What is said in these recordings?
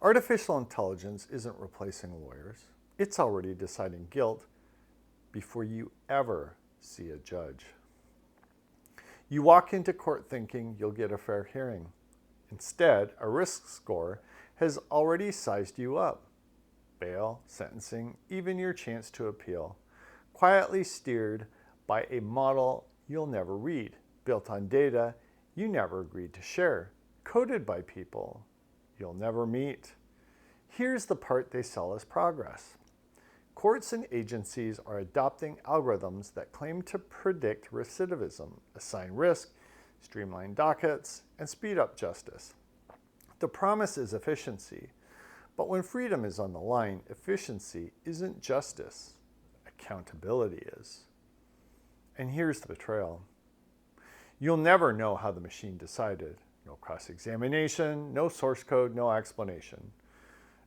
Artificial intelligence isn't replacing lawyers. It's already deciding guilt before you ever see a judge. You walk into court thinking you'll get a fair hearing. Instead, a risk score has already sized you up. Bail, sentencing, even your chance to appeal. Quietly steered by a model you'll never read, built on data you never agreed to share, coded by people you'll never meet. Here's the part they sell as progress. Courts and agencies are adopting algorithms that claim to predict recidivism, assign risk, streamline dockets, and speed up justice. The promise is efficiency, but when freedom is on the line, efficiency isn't justice. Accountability is. And here's the betrayal. You'll never know how the machine decided. No cross-examination, no source code, no explanation.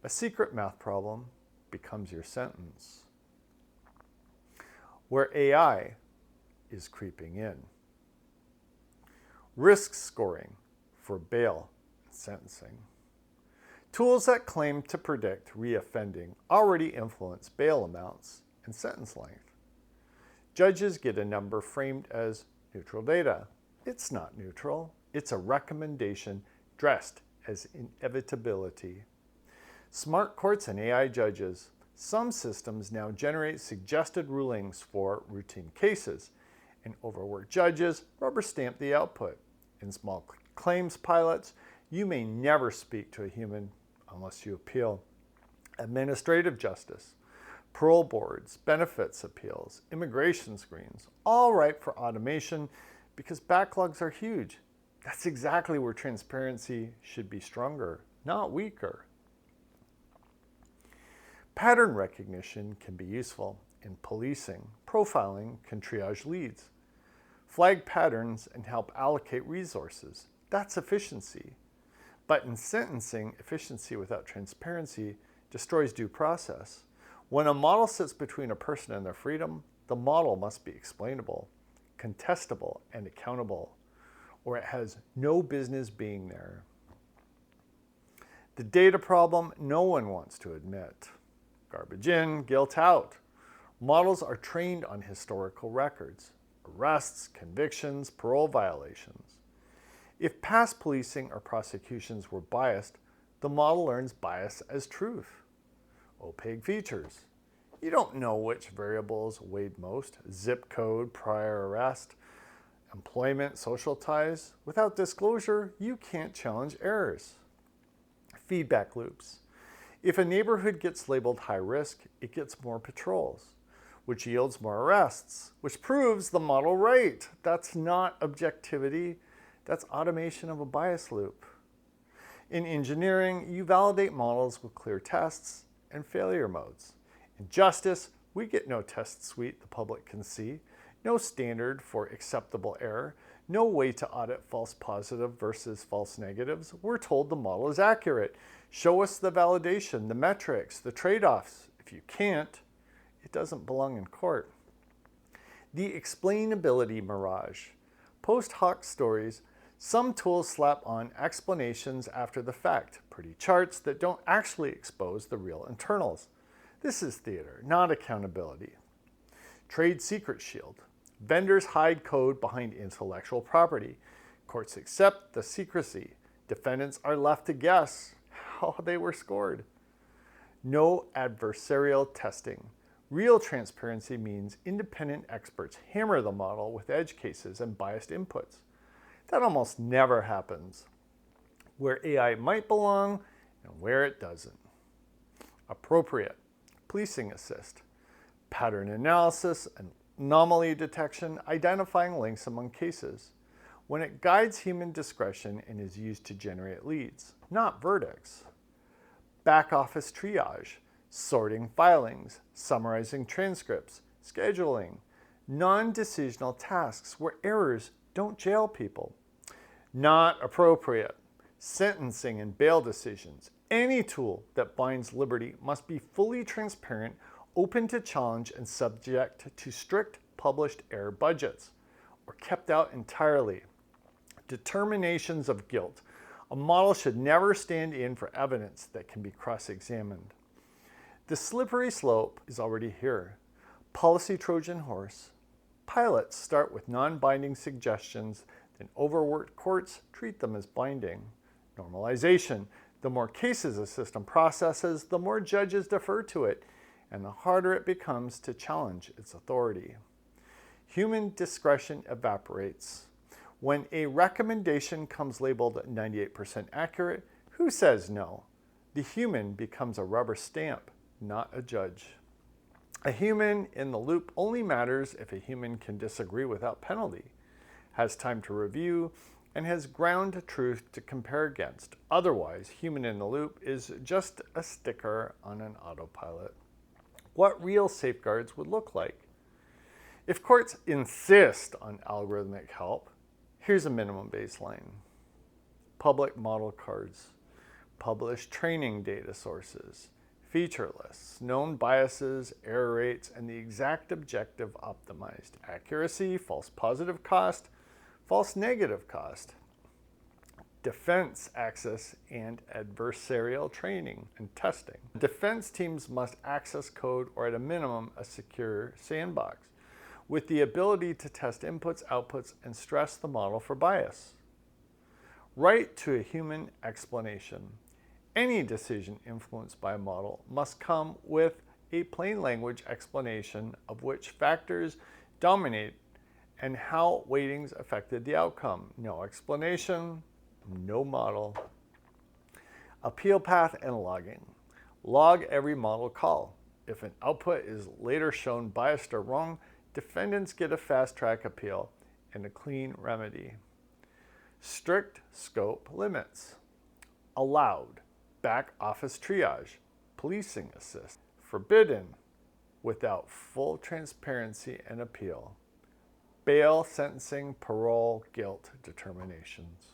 A secret math problem becomes your sentence. Where AI is creeping in. Risk scoring for bail and sentencing. Tools that claim to predict reoffending already influence bail amounts and sentence length. Judges get a number framed as neutral data. It's not neutral. It's a recommendation dressed as inevitability. Smart courts and AI judges. Some systems now generate suggested rulings for routine cases, and overworked judges rubber stamp the output. In small claims pilots, you may never speak to a human unless you appeal. Administrative justice, parole boards, benefits appeals, immigration screens, all ripe for automation because backlogs are huge. That's exactly where transparency should be stronger, not weaker. Pattern recognition can be useful in policing. Profiling can triage leads, flag patterns, and help allocate resources. That's efficiency. But in sentencing, efficiency without transparency destroys due process. When a model sits between a person and their freedom, the model must be explainable, contestable, and accountable, or it has no business being there. The data problem no one wants to admit. Garbage in, guilt out. Models are trained on historical records, arrests, convictions, parole violations. If past policing or prosecutions were biased, the model learns bias as truth. Opaque features. You don't know which variables weighed most: zip code, prior arrest, employment, social ties. Without disclosure, you can't challenge errors. Feedback loops. If a neighborhood gets labeled high risk, it gets more patrols, which yields more arrests, which proves the model right. That's not objectivity. That's automation of a bias loop. In engineering, you validate models with clear tests and failure modes. In justice, we get no test suite the public can see, no standard for acceptable error, no way to audit false positive versus false negatives. We're told the model is accurate. Show us the validation, the metrics, the trade-offs. If you can't, it doesn't belong in court. The explainability mirage. Post hoc stories. Some tools slap on explanations after the fact, pretty charts that don't actually expose the real internals. This is theater, not accountability. Trade secret shield. Vendors hide code behind intellectual property. Courts accept the secrecy. Defendants are left to guess how they were scored. No adversarial testing. Real transparency means independent experts hammer the model with edge cases and biased inputs. That almost never happens. Where AI might belong and where it doesn't. Appropriate. Policing assist. Pattern analysis and anomaly detection, identifying links among cases. When it guides human discretion and is used to generate leads, not verdicts. Back office triage, sorting filings, summarizing transcripts, scheduling, non-decisional tasks where errors don't jail people. Not appropriate. Sentencing and bail decisions. Any tool that binds liberty must be fully transparent, open to challenge, and subject to strict published error budgets, or kept out entirely. Determinations of guilt. A model should never stand in for evidence that can be cross-examined. The slippery slope is already here. Policy Trojan horse. Pilots start with non-binding suggestions, then overworked courts treat them as binding. Normalization. The more cases a system processes, the more judges defer to it, and the harder it becomes to challenge its authority. Human discretion evaporates. When a recommendation comes labeled 98% accurate, who says no? The human becomes a rubber stamp, not a judge. A human in the loop only matters if a human can disagree without penalty, has time to review, and has ground truth to compare against. Otherwise, human in the loop is just a sticker on an autopilot. What real safeguards would look like? If courts insist on algorithmic help, here's a minimum baseline. Public model cards, published training data sources, feature lists, known biases, error rates, and the exact objective optimized. Accuracy, false positive cost, false negative cost, defense access, and adversarial training and testing. Defense teams must access code or at a minimum a secure sandbox with the ability to test inputs, outputs, and stress the model for bias. Right to a human explanation. Any decision influenced by a model must come with a plain language explanation of which factors dominate and how weightings affected the outcome. No explanation, no model. Appeal path and logging. Log every model call. If an output is later shown biased or wrong, defendants get a fast-track appeal and a clean remedy. Strict scope limits. Allowed. Back office triage. Policing assist. Forbidden. Without full transparency and appeal. Bail, sentencing, parole, guilt determinations.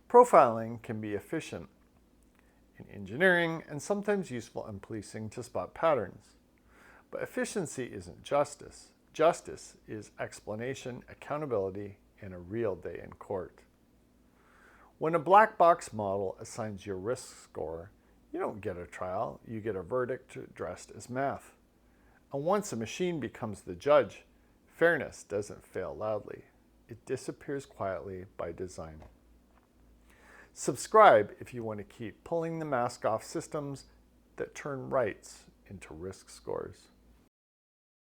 Profiling can be efficient in engineering and sometimes useful in policing to spot patterns. But efficiency isn't justice. Justice is explanation, accountability, and a real day in court. When a black box model assigns your risk score, you don't get a trial, you get a verdict dressed as math. And once a machine becomes the judge, fairness doesn't fail loudly. It disappears quietly by design. Subscribe if you want to keep pulling the mask off systems that turn rights into risk scores.